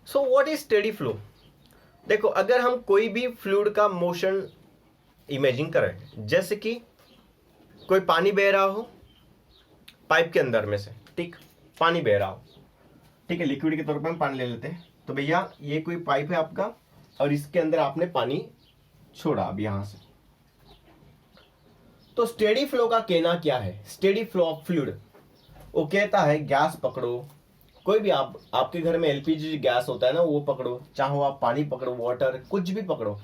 So what is steady flow? देखो, अगर हम कोई भी फ्लूइड का मोशन इमेजिन करें, जैसे कि कोई पानी बह रहा हो पाइप के अंदर में से, ठीक, पानी बह रहा हो, ठीक है, लिक्विड के तौर पर हम पानी ले लेते हैं। तो भैया ये कोई पाइप है आपका और इसके अंदर आपने पानी छोड़ा अब यहां से। तो स्टेडी फ्लो का कहना क्या है? स्टेडी फ्लो ऑफ फ्लूइड, वो कहता है गैस पकड़ो, कोई भी आपके घर में एलपीजी गैस होता है ना, वो पकड़ो, चाहो आप पानी पकड़ो, वाटर, कुछ भी पकड़ो,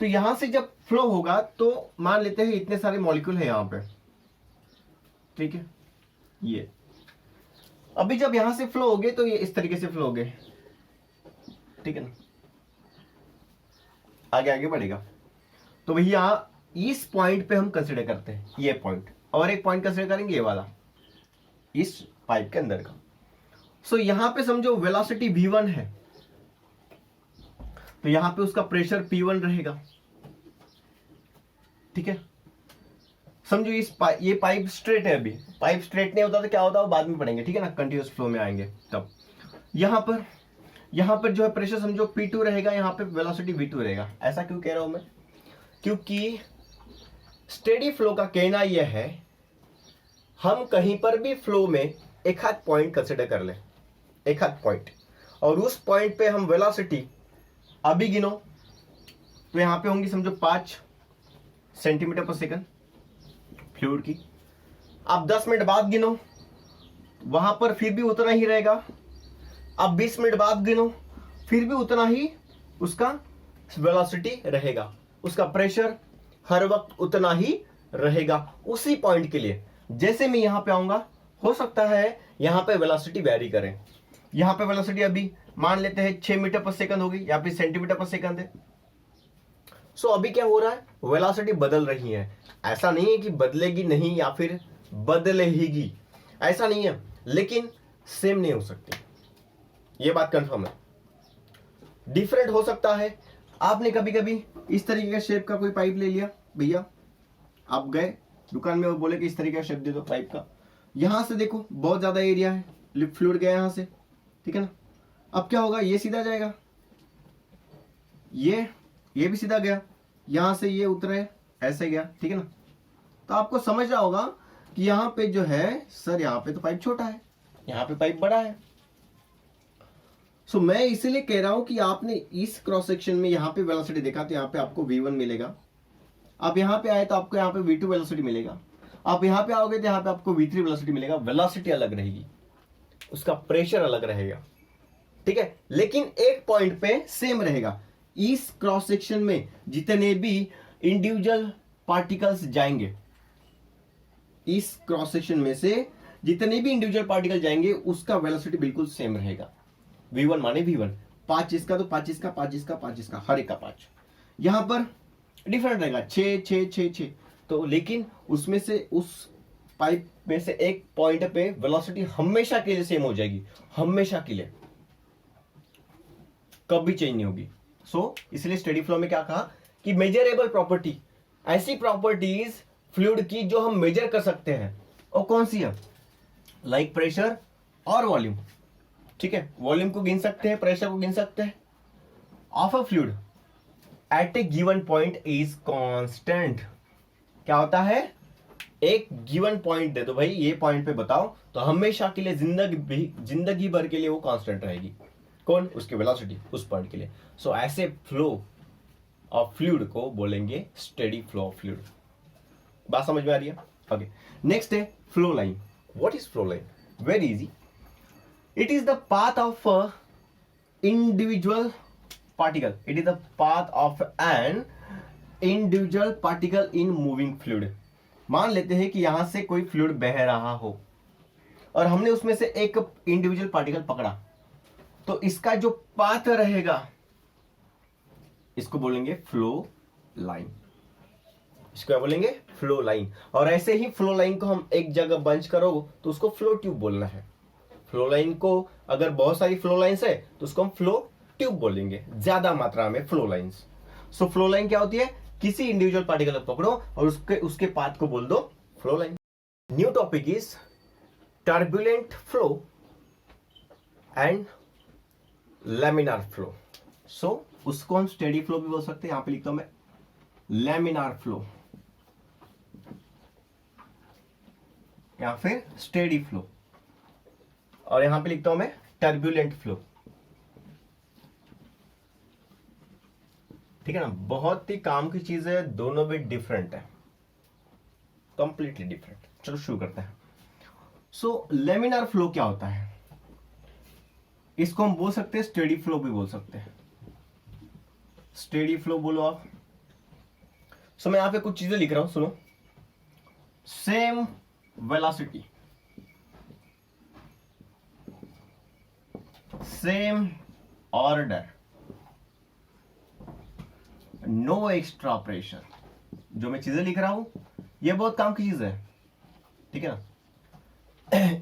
तो यहां से जब फ्लो होगा तो मान लेते हैं इतने सारे मॉलिक्यूल है यहां पे, ठीक है, ये अभी जब यहां से फ्लो हो गए तो ये इस तरीके से फ्लो हो गए, ठीक है ना, आगे आगे बढ़ेगा। तो भैया इस पॉइंट पे हम कंसिडर करते हैं ये पॉइंट, और एक पॉइंट कंसिडर करेंगे ये वाला, इस पाइप के अंदर का। सो यहां पे समझो वेलोसिटी v1 है, तो यहां पे उसका प्रेशर p1 रहेगा, ठीक है। समझो ये पाइप स्ट्रेट है, अभी पाइप स्ट्रेट नहीं होता तो क्या होता है वो बाद में पढ़ेंगे, ठीक है ना, कंटिन्यूअस फ्लो में आएंगे तब। यहां पर जो है प्रेशर समझो p2 रहेगा, यहां पे वेलोसिटी v2 रहेगा। ऐसा क्यों कह रहा हूं मैं? क्योंकि स्टेडी फ्लो का कहना यह है हम कहीं पर भी फ्लो में एक हाथ पॉइंट कंसिडर कर ले, एक हाथ पॉइंट, और उस पॉइंट पे हम वेलोसिटी अभी गिनो तो यहां पे होंगी समझो 5 सेंटीमीटर पर सेकंड फ्लूइड की। अब 10 मिनट बाद गिनो, वहां पर फिर भी उतना ही रहेगा। अब 20 मिनट बाद गिनो, फिर भी उतना ही उसका वेलोसिटी रहेगा, उसका प्रेशर हर वक्त उतना ही रहेगा उसी पॉइंट के लिए। जैसे मैं यहां पे आऊंगा, हो सकता है यहां पे वेलोसिटी वेरी करें, यहां पे वेलोसिटी अभी मान लेते हैं 6 मीटर पर सेकंड होगी या फिर सेंटीमीटर पर सेकंड है। सो अभी क्या हो रहा है, वेलोसिटी बदल रही है। ऐसा नहीं है कि बदलेगी नहीं या फिर बदलेगी, ऐसा नहीं है, लेकिन सेम नहीं हो सकती, ये बात कंफर्म है, डिफरेंट हो सकता है। आपने कभी कभी इस तरीके का शेप का कोई पाइप ले लिया, भैया आप गए दुकान में, वो बोले कि इस तरीके का शेप दे दो पाइप का, यहां से देखो बहुत ज्यादा एरिया है, लिप फ्लूइड गया यहां से, ठीक है ना। अब क्या होगा, ये सीधा जाएगा, ये भी सीधा गया, यहां से ये उतरे ऐसे गया, ठीक है ना। तो आपको समझ रहा होगा कि यहां पे जो है सर, यहां पे तो पाइप छोटा है, यहां पे पाइप बड़ा है। सो मैं इसलिए कह रहा हूं कि आपने इस क्रॉस सेक्शन में यहां पे वेलोसिटी देखा तो यहां पे आपको v1 मिलेगा, आप यहां पे आए तो आपको यहां पे v2 वेलोसिटी मिलेगा, आप यहां पे आओगे तो यहां पे आपको v3 वेलोसिटी मिलेगा। वेलोसिटी अलग रहेगी, उसका प्रेशर अलग रहेगा, ठीक है, लेकिन एक पॉइंट पे सेम रहेगा। इस क्रॉस सेक्शन में जितने भी इंडिविजुअल पार्टिकल्स जाएंगे, इस क्रॉस सेक्शन में से जितने भी इंडिविजुअल पार्टिकल जाएंगे उसका वेलोसिटी बिल्कुल सेम रहेगा। v1 माने v1, 5 इसका तो 5 इसका, 5 इसका, 5 इसका, हर एक का 5। यहां पर डिफरेंट रहेगा, 6 6 6 6। तो लेकिन उसमें से उस पाइप में से एक पॉइंट पे वेलोसिटी हमेशा के लिए सेम हो जाएगी, हमेशा के लिए, कभी चेंज नहीं होगी। सो इसलिए स्टेडी फ्लो में क्या कहा कि मेजरेबल प्रॉपर्टी, ऐसी प्रॉपर्टीज फ्लूइड की जो हम मेजर कर सकते हैं, और कौन सी है, लाइक प्रेशर और वॉल्यूम, ठीक है, वॉल्यूम को गिन सकते हैं, प्रेशर को गिन सकते हैं, of a fluid at a given point is constant. क्या होता है, एक गिवन पॉइंट दे दो भाई, ये पॉइंट पे बताओ, तो हमेशा के लिए जिंदगी भर के लिए वो कांस्टेंट रहेगी। कौन, उसकी वेलोसिटी उस पॉइंट के लिए। सो ऐसे फ्लो ऑफ फ्लूइड को बोलेंगे स्टेडी फ्लो ऑफ फ्लूइड। बात समझ में आ रही है? ओके, नेक्स्ट है flow line. What is flow line? Very easy, it is the path of a individual particle, it is the path of an individual particle in moving fluid। मान लेते हैं कि यहां से कोई फ्लूइड बह रहा हो और हमने उसमें से एक इंडिविजुअल पार्टिकल पकड़ा, तो इसका जो पाथ रहेगा इसको बोलेंगे फ्लो लाइन, इसको क्या बोलेंगे, फ्लो लाइन। और ऐसे ही फ्लो लाइन को हम एक जगह बंच करो तो उसको फ्लो ट्यूब बोलना है। फ्लो लाइन को अगर बहुत सारी फ्लो लाइंस है तो उसको हम फ्लो ट्यूब बोलेंगे, ज्यादा मात्रा में flow lines. So flow line क्या होती है, किसी इंडिविजुअल पार्टिकल को पकड़ो और उसके पाथ को बोल दो flow line. New topic is turbulent flow and laminar flow. So उसको हम स्टेडी फ्लो भी बोल सकते हैं। यहां पे लिखता हूं मैं लैमिनार फ्लो या फिर स्टेडी फ्लो, और यहां पे लिखता हूं मैं टर्बुलेंट फ्लो। ठीक है ना, बहुत ही काम की चीज है, दोनों भी डिफरेंट है, कंप्लीटली डिफरेंट। चलो शुरू करते हैं। सो लेमिनार फ्लो क्या होता है? इसको हम बोल सकते हैं स्टेडी फ्लो भी बोल सकते हैं। स्टेडी फ्लो बोलो आप। सो मैं यहां पे कुछ चीजें लिख रहा हूं, सुनो। Same velocity, same order, no extra pressure. जो मैं चीजें लिख रहा हूं ये बहुत काम की चीज है, ठीक है ना।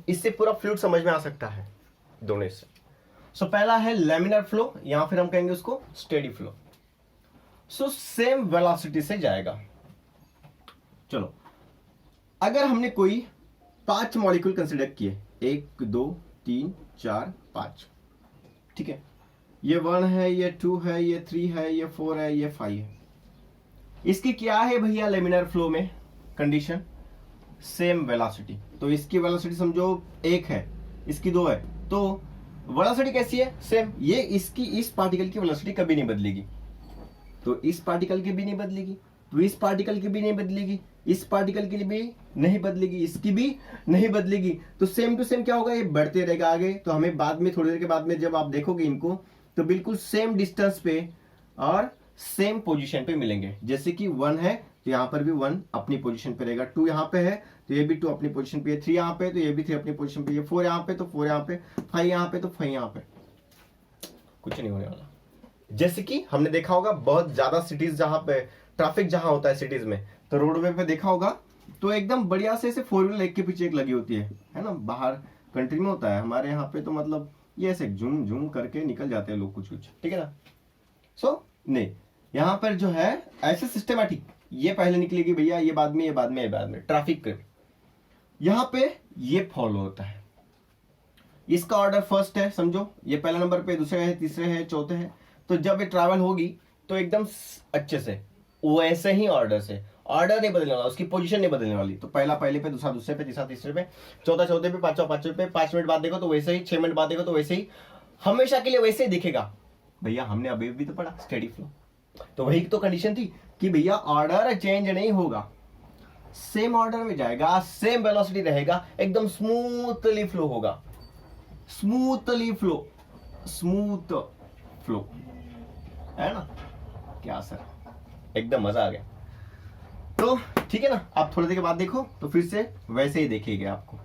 इससे पूरा फ्लूइड समझ में आ सकता है दोनों से। सो पहला है लेमिनर फ्लो, या फिर हम कहेंगे उसको steady flow. So same velocity से जाएगा। चलो, अगर हमने कोई 5 मॉलिक्यूल कंसिडर किए, 1 2 3 4 5, ठीक है, ये 1 है, ये 2 है, ये 3 है, ये 4 है, ये 5 है। इसकी क्या है भैया लेमिनर फ्लो में कंडीशन? Same velocity. तो इसकी वेलोसिटी समझो 1 है, इसकी 2 है, तो वेलोसिटी कैसी है? सेम। ये इसकी इस पार्टिकल की वेलोसिटी कभी नहीं बदलेगी, तो इस पार्टिकल की भी नहीं बदलेगी, तो इस पार्टिकल की भी नहीं बदलेगी, इस पार्टिकल के लिए भी नहीं बदलेगी, इसकी भी नहीं बदलेगी। तो सेम टू सेम क्या होगा, ये बढ़ते रहेगा आगे। तो हमें बाद में, थोड़ी देर के बाद में जब आप देखोगे इनको, तो बिल्कुल सेम डिस्टेंस पे और सेम पोजीशन पे मिलेंगे। जैसे कि 1 है तो यहां पर भी 1 अपनी पोजीशन पे रहेगा, 2 यहां पे है तो ये भी 2 अपनी पोजीशन पे, 3 यहां पे तो ये भी 3 अपनी पोजीशन पे, ये 4 यहां पे तो 4 यहां पे, 5 यहां पे तो 5 यहां पे। कुछ नहीं होने वाला। जैसे कि हमने देखा होगा बहुत ज्यादा सिटीज जहां पे ट्रैफिक जहां होता है सिटीज में, तो रोडवे पे देखा होगा तो एकदम बढ़िया से 4 व्हीलर एक के पीछे एक लगी होती है ना। बाहर कंट्री में होता है, हमारे यहाँ पे तो मतलब ये ऐसे झूम झूम करके निकल जाते हैं लोग कुछ कुछ, ठीक है ना। सो नहीं, यहाँ पर जो है ऐसे सिस्टमैटिक, ये पहले निकलेगी भैया, ये बाद में, ये बाद में, ये बाद में, ट्रैफिक के यहाँ पे ये फॉलो होता है। इसका ऑर्डर फर्स्ट है समझो, ये पहला नंबर पे, दूसरे है, तीसरे है, चौथे है। तो जब ये ट्रैवल होगी तो एकदम अच्छे से वैसे ही ऑर्डर से, ऑर्डर नहीं बदलने वाला, उसकी पोजीशन नहीं बदलने वाली। तो पहला पहले पे, दूसरा दूसरे पे, तीसरा तीसरे पे, चौथा चौथे पे, पांचवा पांचवे पे, 5 मिनट बाद देखो तो वैसे ही, 6 मिनट बाद देखो तो वैसे ही, हमेशा के लिए वैसे ही दिखेगा। भैया हमने अभी भी तो पढ़ा स्टेडी फ्लो, तो वही तो कंडीशन थी कि भैया ऑर्डर चेंज नहीं होगा, सेम ऑर्डर में जाएगा, सेम वेलोसिटी रहेगा, एकदम स्मूथली फ्लो होगा। स्मूथली फ्लो, स्मूथ फ्लो, है ना। क्या सर, एकदम मजा आ गया। तो ठीक है ना, आप थोड़ी देर के बाद देखो तो फिर से वैसे ही देखेगा आपको,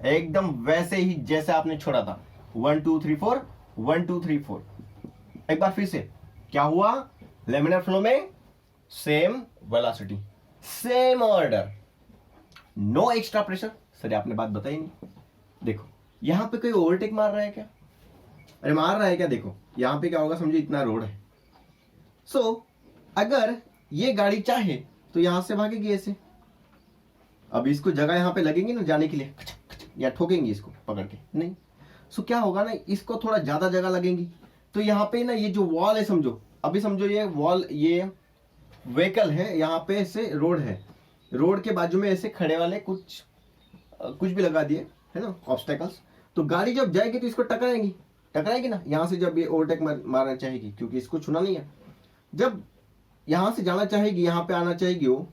एकदम वैसे ही जैसे आपने छोड़ा था। 1 2 3 4, 1 2 3 4। एक बार फिर से क्या हुआ, लेमिनर फ्लो में same velocity, same order, no extra pressure. Sir आपने बात बताई नहीं। देखो यहां पे कोई ओवरटेक मार रहा है क्या? अरे मार रहा है क्या? देखो यहां पे क्या होगा, समझो इतना रोड है। सो अगर ये गाड़ी चाहे तो यहां से भागेगी ऐसे। अब इसको जगह यहां पे लगेंगी ना जाने के लिए, या ठोकेंगी इसको पकड़ के? नहीं। सो क्या होगा ना, इसको थोड़ा ज्यादा जगह लगेंगी। तो यहाँ पे ना ये जो वॉल है, समझो अभी, समझो ये वॉल, ये व्हीकल है, यहाँ पे ऐसे रोड है, रोड के बाजू में ऐसे खड़े वाले कुछ भी लगा दिए है ना, ऑब्स्टेकल्स। तो गाड़ी जब जाएगी तो इसको टकराएगी ना, यहाँ से जब ये ओवरटेक मारना चाहेगी, क्योंकि इसको छूना नहीं है। जब यहां से जाना चाहेगी, यहां पे आना चाहेगी वो,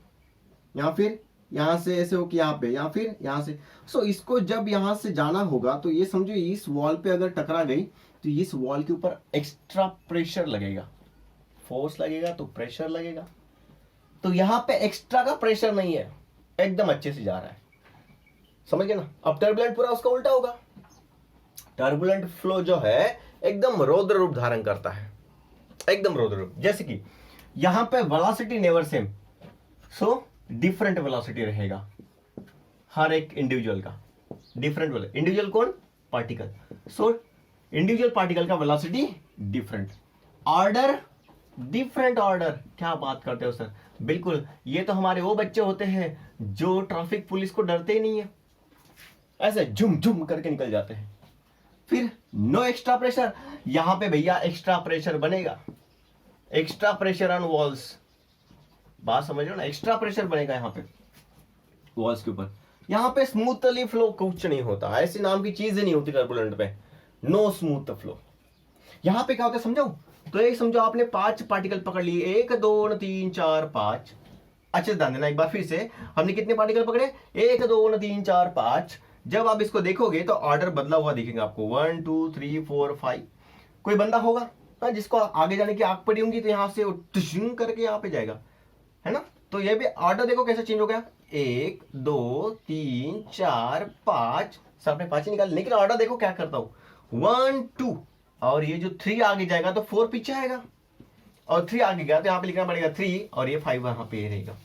या फिर यहां से ऐसे हो कि यहाँ पे, या फिर यहां से। सो इसको जब यहां से जाना होगा तो ये समझो इस वॉल पे अगर टकरा गई तो इस वॉल के ऊपर एक्स्ट्रा प्रेशर लगेगा, फोर्स लगेगा तो प्रेशर लगेगा। तो यहां पे एक्स्ट्रा का प्रेशर नहीं है, एकदम अच्छे से जा रहा है, समझ गए ना। अब टर्बुलेंट पूरा उसका उल्टा होगा। टर्बुलेंट फ्लो जो है एकदम रौद्र रूप धारण करता है, एकदम रौद्र रूप। जैसे कि यहां पे velocity never same, so different velocity रहेगा हर एक इंडिविजुअल का, डिफरेंट वेलोसिटी। इंडिविजुअल कौन? पार्टिकल। सो इंडिविजुअल पार्टिकल का velocity different, order different order. क्या बात करते हो सर, बिल्कुल। ये तो हमारे वो बच्चे होते हैं जो ट्रैफिक पुलिस को डरते ही नहीं है, ऐसे झुम झुम करके निकल जाते हैं। फिर नो एक्स्ट्रा प्रेशर, यहां पे भैया एक्स्ट्रा प्रेशर बनेगा, एक्स्ट्रा प्रेशर ऑन वॉल्स, बात समझ रहे हो ना, एक्स्ट्रा प्रेशर बनेगा यहां पे वॉल्स के ऊपर। यहां पे स्मूथली फ्लो कुछ नहीं होता, ऐसी नाम की चीज नहीं होती टर्बुलेंट पे, नो स्मूथ फ्लो। यहां पे क्या होता है समझाओ, तो एक समझो आपने 5 पार्टिकल पकड़ लिए, 1 2 3 4 5, अच्छे से ध्यान देना एक बार फिर से, हमने कितने पार्टिकल पकड़े, 1 2 3 4 5। जब आप इसको देखोगे तो ऑर्डर बदला हुआ दिखेगा आपको, 1 2 3 4 5। कोई बंदा होगा हाँ जिसको आगे जाने की आग पड़ी होंगी, तो यहां से टिशिंग करके यहां पे जाएगा, है ना। तो ये भी ऑर्डर देखो कैसे चेंज हो गया, 1 2 3 4 5, सबने 5 ही निकाले, लेकिन ऑर्डर देखो क्या करता हूं, 1 2, और ये जो 3 आगे जाएगा तो 4 पीछे आएगा, और 3 आगे गया तो यहां पे लिखना पड़ेगा 3, और ये 5 वहां पे रहेगा।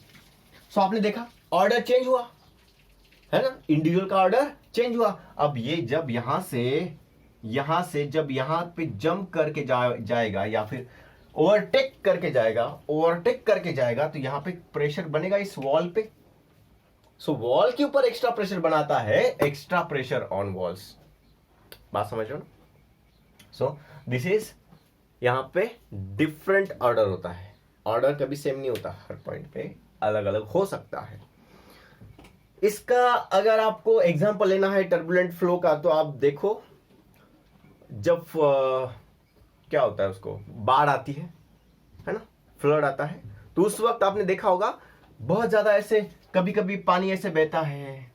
सो आपने देखा ऑर्डर चेंज हुआ, है ना, इंडिविजुअल का ऑर्डर चेंज हुआ। अब ये जब यहां से जब यहां पे जंप करके जाएगा या फिर ओवरटेक करके जाएगा तो यहां पे प्रेशर बनेगा इस वॉल पे। सो वॉल के ऊपर एक्स्ट्रा प्रेशर बनाता है, एक्स्ट्रा प्रेशर ऑन वॉल्स, बात समझ रहे हो ना। सो दिस इज, यहां पे डिफरेंट ऑर्डर होता है, ऑर्डर कभी सेम नहीं होता, हर पॉइंट पे अलग अलग हो सकता है। इसका अगर आपको एग्जांपल लेना है टर्बुलेंट फ्लो का, तो आप देखो जब क्या होता है, उसको बाढ़ आती है ना, फ्लड आता है, तो उस वक्त आपने देखा होगा बहुत ज्यादा ऐसे कभी कभी पानी ऐसे बहता है,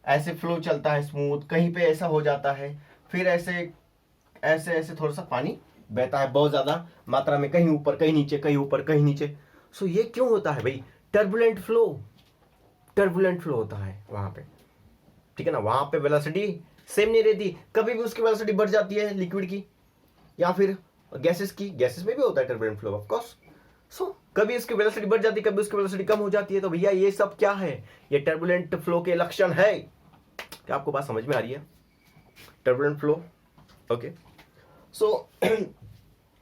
ऐसे फ्लो चलता है स्मूथ, कहीं पे ऐसा हो जाता है, फिर ऐसे ऐसे ऐसे थोड़ा सा पानी बहता है बहुत ज्यादा मात्रा में, कहीं ऊपर कहीं नीचे, कहीं ऊपर कहीं नीचे। सो ये क्यों होता है भाई, टर्बुलेंट फ्लो होता है वहां पे, ठीक है ना। वहां पे वेलोसिटी सेम नहीं रहती, कभी भी उसकी वेलोसिटी बढ़ जाती है लिक्विड की या फिर गैसेस की, गैसेस में भी होता है टर्बुलेंट फ्लो ऑफ कोर्स। सो कभी उसकी वेलोसिटी बढ़ जाती है, कभी उसकी वेलोसिटी कम हो जाती है। तो भैया ये सब क्या है, ये टर्बुलेंट फ्लो के लक्षण है। क्या आपको बात समझ में आ रही है, टर्बुलेंट फ्लो, ओके। सो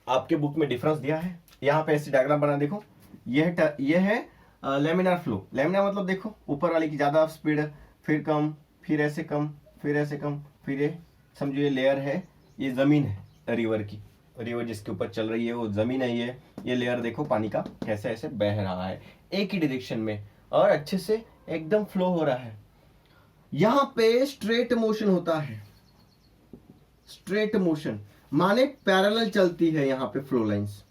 आपके बुक में डिफरेंस दिया है, यहां पे ऐसे डायग्राम बना, देखो ये है लेमिनार फ्लो। लेमिनार मतलब देखो ऊपर वाले की ज्यादा स्पीड, फिर कम, फिर ऐसे कम, फिर ऐसे कम, फिर ये समझो ये लेयर है, ये जमीन है रिवर की, रिवर जिसके ऊपर चल रही है वो जमीन है, ये लेयर देखो पानी का कैसे ऐसे बह रहा है एक ही डायरेक्शन में, और अच्छे से एकदम फ्लो हो रहा है। यहां पे स्ट्रेट मोशन होता है, स्ट्रेट मोशन माने पैरेलल चलती है यहां पे फ्लो लाइंस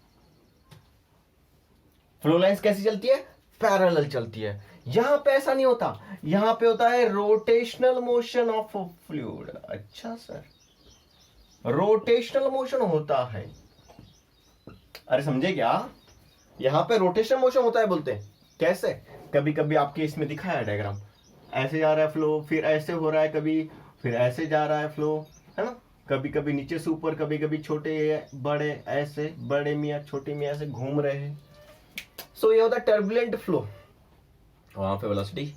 कैसी चलती है, पैरेलल चलती है। यहां पे ऐसा नहीं होता, यहां पे होता है रोटेशनल मोशन ऑफ फ्लूइड। अच्छा सर, रोटेशनल मोशन होता है, अरे समझे क्या, यहां पे रोटेशनल मोशन होता है बोलते हैं कैसे, कभी कभी आपके इसमें दिखाया है डायग्राम, ऐसे जा रहा है फ्लो, फिर ऐसे हो रहा है कभी, फिर ऐसे जा रहा है फ्लो, है ना, कभी कभी नीचे से ऊपर, कभी कभी छोटे बड़े, ऐसे बड़े मियाँ छोटे मियाँ ऐसे घूम रहे हैं। सो ये होता है टर्बुलेंट फ्लो, वहां पे वेलोसिटी।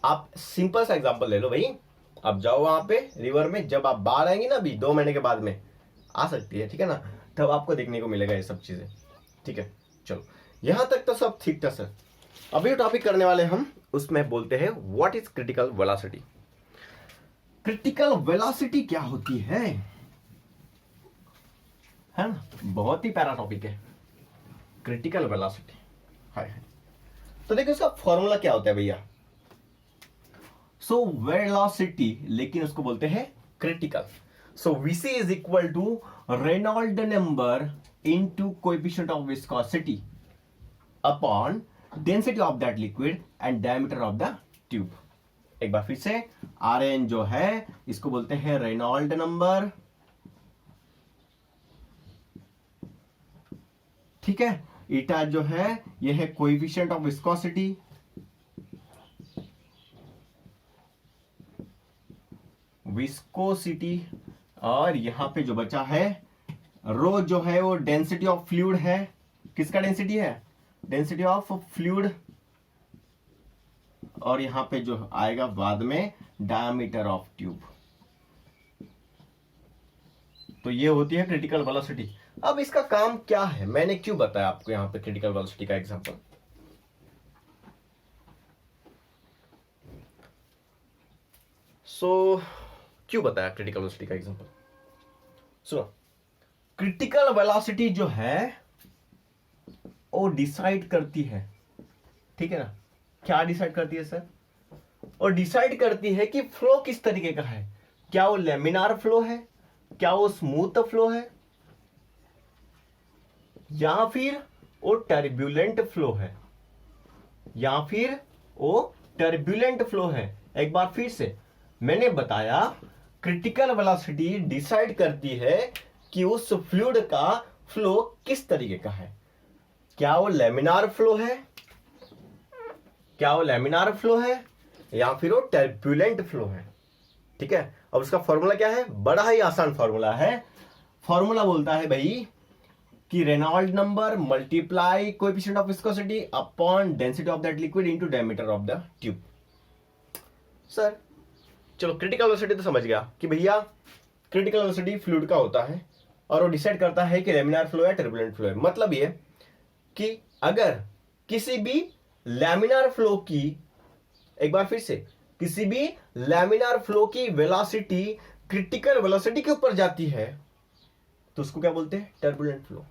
आप सिंपल सा एग्जांपल ले लो भाई, अब जाओ वहां पे रिवर में, जब आप बाहर आएंगे ना, अभी 2 महीने के बाद में आ सकती है, ठीक है ना, तब आपको देखने को मिलेगा ये सब चीजें, ठीक है। चलो यहां तक तो सब ठीक था सर। अभी टॉपिक करने वाले हम, उसमें बोलते हैं what is critical velocity. Critical velocity क्या होती है ना, बहुत ही प्यारा टॉपिक है क्रिटिकल वेलोसिटी। हाय, तो देखो इसका फॉर्मूला क्या होता है भैया, सो वेलोसिटी, लेकिन उसको बोलते हैं critical. So VC is equal to Reynold number into coefficient of viscosity upon density of that liquid and diameter of the tube. एक बार फिर से, आर एन जो है इसको बोलते हैं रेनॉल्ड नंबर, ठीक है। ईटा जो है यह है कोएफिशिएंट ऑफ विस्कोसिटी, और यहां पे जो बचा है रो जो है वो डेंसिटी ऑफ फ्लूइड है, किसका डेंसिटी है, डेंसिटी ऑफ फ्लूइड, और यहां पे जो आएगा बाद में डायमीटर ऑफ ट्यूब। तो ये होती है क्रिटिकल वेलोसिटी। अब इसका काम क्या है, मैंने क्यों बताया आपको यहां पे क्रिटिकल वेलोसिटी का एग्जांपल, क्यों बताया क्रिटिकल वेलोसिटी का एग्जांपल, सुनो, क्रिटिकल वेलोसिटी जो है वो डिसाइड करती है, ठीक है ना, क्या डिसाइड करती है सर? और डिसाइड करती है कि फ्लो किस तरीके का है, क्या वो लेमिनार फ्लो है, क्या वो स्मूथ फ्लो है, या फिर वो टर्ब्यूलेंट फ्लो है, या फिर वो टर्ब्यूलेंट फ्लो है। एक बार फिर से मैंने बताया, क्रिटिकल वेलोसिटी डिसाइड करती है कि उस फ्लूइड का फ्लो किस तरीके का है, क्या वो लेमिनार फ्लो है, क्या वो लेमिनार फ्लो है, या फिर वो टर्ब्यूलेंट फ्लो है। ठीक है, अब उसका फॉर्मूला क्या है? बड़ा ही आसान फॉर्मूला है। फॉर्मूला बोलता है भाई कि Reynold number multiply coefficient of viscosity upon density of that liquid into diameter of the tube. Sir चलो, क्रिटिकल वेलोसिटी तो समझ गया कि भैया क्रिटिकल वेलोसिटी फ्लूइड का होता है और वो डिसाइड करता है कि लेमिनार फ्लो है टर्बुलेंट फ्लो है। मतलब ये कि अगर किसी भी लैमिनार फ्लो की, एक बार फिर से, किसी भी लैमिनार फ्लो की वेलोसिटी क्रिटिकल वेलोसिटी के ऊपर जाती है तो उसको क्या बोलते हैं? Turbulent flow.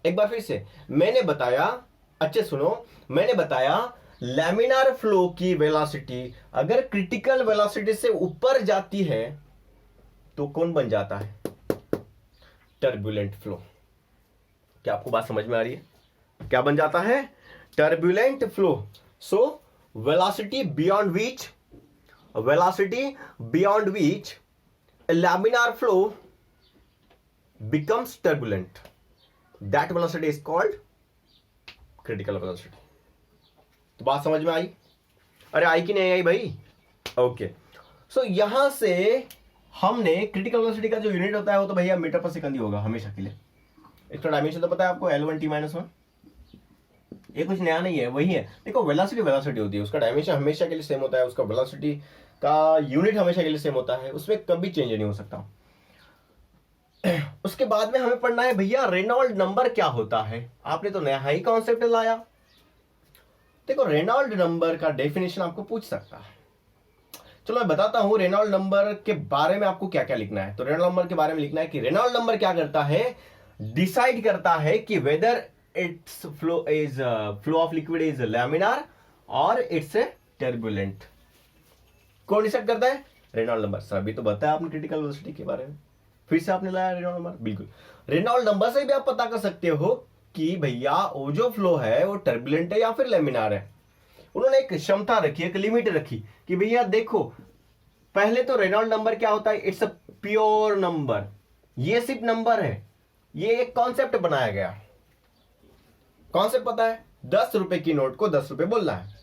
एक बार फिर से मैंने बताया, अच्छे सुनो, मैंने बताया लैमिनार फ्लो की वेलोसिटी अगर क्रिटिकल वेलोसिटी से ऊपर जाती है तो कौन बन जाता है? Turbulent flow. क्या आपको बात समझ में आ रही है? क्या बन जाता है? Turbulent flow. So velocity beyond which laminar flow becomes turbulent, that velocity is called critical velocity। तो बात समझ में आई? अरे आई कि नहीं आई भाई? ओके, सो यहां से हमने क्रिटिकल वेलोसिटी का जो यूनिट होता है वो तो भैया मीटर पर सेकंड ही होगा हमेशा के लिए। इसका डायमेंशन तो पता है आपको, L1T-1। ये कुछ नया नहीं है, वही है। देखो, वेलोसिटी होती है, उसका डायमेंशन हमेशा के लिए सेम होता है, उसका वेलोसिटी का यूनिट हमेशा के लिए सेम होता है, उसमें कभी चेंज नहीं हो सकता। उसके बाद में हमें पढ़ना है भैया रेनॉल्ड नंबर क्या होता है। आपने तो नया ही कॉन्सेप्ट लाया। देखो, रेनॉल्ड नंबर का डेफिनेशन आपको पूछ सकता है। चलो मैं बताता हूं रेनॉल्ड नंबर के बारे में आपको क्या क्या लिखना है। तो रेनॉल्ड नंबर के बारे में लिखना है कि रेनॉल्ड नंबर क्या करता है? डिसाइड करता है कि whether it's flow of liquid is laminar और इट्स टर्बुलेंट। कौन डिसाइड करता है? Reynold number. सर अभी तो बताया आपने क्रिटिकल वेलोसिटी के बारे में, फिर से आपने लाया रेनॉल्ड नंबर। बिल्कुल, रेनॉल्ड नंबर से भी आप पता कर सकते हो कि भैया वो जो फ्लो है वो टर्बुलेंट है या फिर लैमिनार है। उन्होंने एक क्षमता रखी, एक लिमिट रखी कि भैया देखो, पहले तो रेनॉल्ड नंबर क्या होता है? It's a pure number. ये सिर्फ नंबर है, ये एक कॉन्सेप्ट बनाया गया। कॉन्सेप्ट पता है? 10 रुपए की नोट को 10 रुपए बोलना है।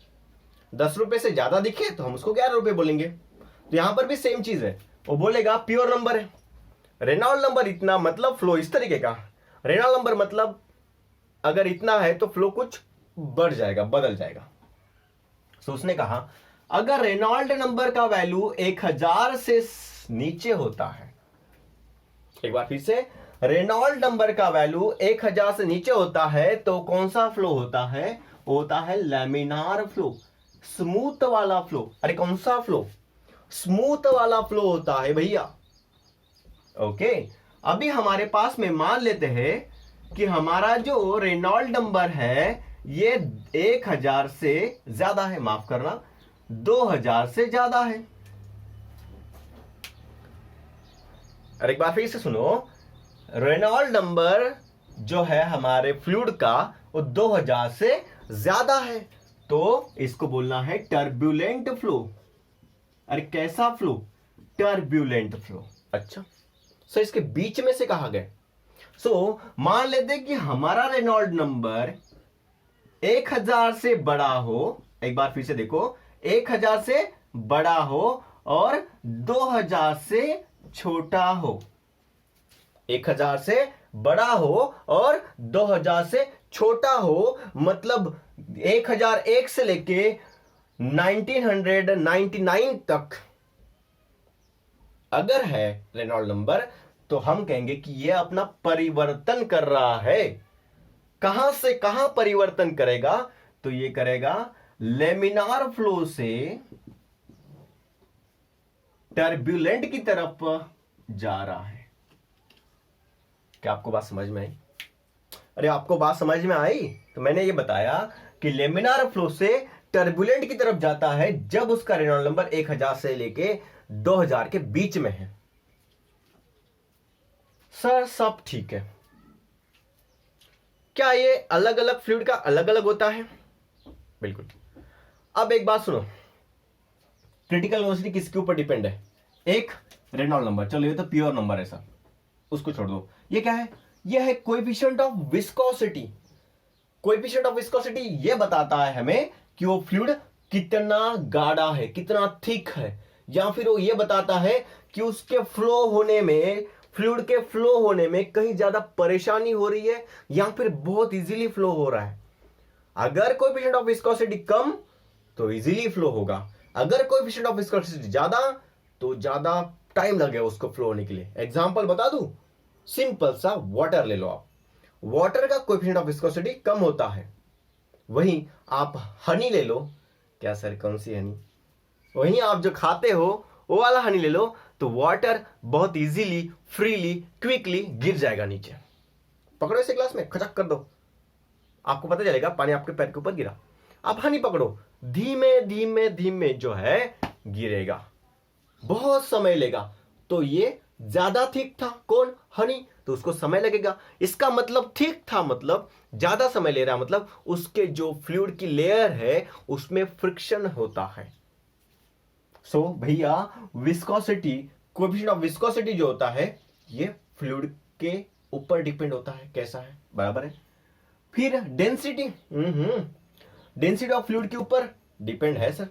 10 रुपए से ज्यादा दिखे तो हम उसको 11 रुपए बोलेंगे। तो यहां पर भी सेम चीज है, वो बोलेगा प्योर नंबर है। रेनॉल्ड नंबर इतना मतलब फ्लो इस तरीके का। रेनॉल्ड नंबर मतलब अगर इतना है तो फ्लो कुछ बढ़ जाएगा, बदल जाएगा। तो उसने कहा अगर रेनॉल्ड नंबर का वैल्यू 1000 से नीचे होता है, एक बार फिर से, रेनॉल्ड नंबर का वैल्यू 1000 से नीचे होता है तो कौन सा फ्लो होता है? होता है लैमिनार फ्लो, स्मूथ वाला फ्लो। अरे कौन सा फ्लो? स्मूथ वाला फ्लो होता है भैया। ओके, अभी हमारे पास में मान लेते हैं कि हमारा जो रेनॉल्ड नंबर है ये 1000 से ज्यादा है, माफ करना 2000 से ज्यादा है। अरे एक बार फिर से सुनो, रेनॉल्ड नंबर जो है हमारे फ्लूइड का वो 2000 से ज्यादा है तो इसको बोलना है टर्बुलेंट फ्लो। अरे कैसा फ्लो? Turbulent flow. अच्छा, सो इसके बीच में से कहा गया। सो मान लेते कि हमारा रेनॉल्ड नंबर 1000 से बड़ा हो, एक बार फिर से देखो, 1000 से बड़ा हो और 2000 से छोटा हो। 1000 से बड़ा हो और 2000 से छोटा हो, मतलब 1001 से लेके 1999 तक अगर है रेनॉल्ड नंबर तो हम कहेंगे कि यह अपना परिवर्तन कर रहा है। कहां से कहां परिवर्तन करेगा? तो यह करेगा लेमिनार फ्लो से टर्बुलेंट की तरफ जा रहा है। क्या आपको बात समझ में आई? अरे आपको बात समझ में आई? तो मैंने ये बताया कि लेमिनार फ्लो से टर्बुलेंट की तरफ जाता है जब उसका रेनॉल्ड नंबर 1000 से लेके 2000 के बीच में है। सर सब ठीक है, क्या ये अलग अलग फ्लूइड का अलग अलग होता है? बिल्कुल। अब एक बात सुनो, क्रिटिकल वेलोसिटी किसके ऊपर डिपेंड है? एक रेनॉल्ड नंबर, चलो ये तो प्योर नंबर है सर, उसको छोड़ दो। ये क्या है? ये है coefficient of viscosity. Coefficient of viscosity ये बताता है हमें कि वो फ्लूइड कितना गाढ़ा है, कितना थिक है, या फिर वो ये बताता है कि उसके फ्लो होने में, फ्लूइड के फ्लो होने में कहीं ज्यादा परेशानी हो रही है या फिर बहुत इजीली फ्लो हो रहा है। अगर कोएफिशिएंट ऑफ विस्कोसिटी कम तो इजीली फ्लो होगा, अगर कोएफिशिएंट ऑफ विस्कोसिटी ज्यादा तो ज्यादा टाइम लगेगा उसको फ्लो होने के लिए। एग्जांपल बता दूं, सिंपल सा वाटर ले लो आप। वाटर का कोएफिशिएंट ऑफ विस्कोसिटी कम होता है, वहीं आप हनी ले लो। क्या सर कौन सी हनी? वहीं आप जो खाते हो वो वाला हनी ले लो, तो वाटर बहुत इजीली, फ्रीली, क्विकली गिर जाएगा नीचे। पकड़ो इसे ग्लास में, खचक कर दो, आपको पता चलेगा पानी आपके पैर के ऊपर गिरा। आप हनी पकड़ो, धीमे धीमे धीमे जो है गिरेगा, बहुत समय लेगा। तो ये ज्यादा थिक था, कौन? हनी, तो उसको समय लगेगा। इसका मतलब थिक था मतलब ज्यादा समय ले रहा, मतलब उसके जो फ्लूइड की लेयर है उसमें फ्रिक्शन होता है। सो भैया विस्कोसिटी, कोएफिशिएंट ऑफ विस्कोसिटी जो होता है ये फ्लूइड के ऊपर डिपेंड होता है। कैसा है? बराबर है। फिर डेंसिटी, डेंसिटी ऑफ फ्लूइड के ऊपर डिपेंड है sir.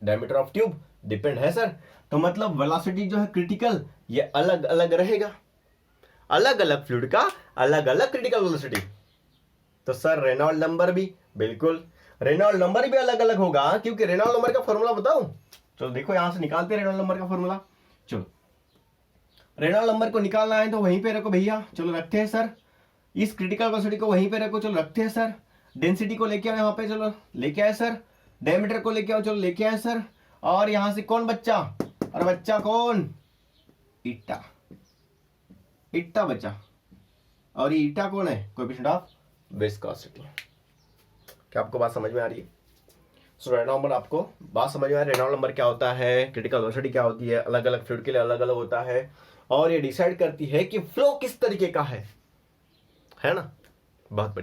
Diameter of tube depend है सर। तो मतलब वेलोसिटी जो है क्रिटिकल, ये अलग अलग रहेगा, अलग अलग फ्लूइड का अलग अलग क्रिटिकल वेलोसिटी। तो सर रेनॉल्ड नंबर भी, बिल्कुल रेनॉल्ड नंबर भी अलग अलग होगा, क्योंकि रेनॉल्ड नंबर का फॉर्मूला बताऊं? चलो देखो यहां से निकालते हैं रेनॉल्ड नंबर का फॉर्मूला। चलो रेनॉल्ड नंबर को निकालना है तो वहीं पे रखो भैया, चलो रखते हैं सर। इस क्रिटिकल वेलोसिटी को वहीं पे रखो, चलो रखते हैं सर। डेंसिटी को लेके आओ यहाँ पे, चलो लेके आए सर। डायमीटर को लेके आओ, चलो लेके आए सर। और यहां से कौन बच्चा? और बच्चा कौन? ईटा, ईटा बच्चा। और ये ईटा कौन है? Coefficient of viscosity. क्या आपको बात समझ में आ रही है? सो रेनॉल्ड नंबर आपको बात समझ में आ रही है? रेनॉल्ड नंबर क्या होता है, क्रिटिकल वेलोसिटी क्या होती है, अलग अलग फ्लूइड के लिए अलग अलग होता है, और ये डिसाइड करती है कि फ्लो किस तरीके का है ना? बहुत बढ़िया।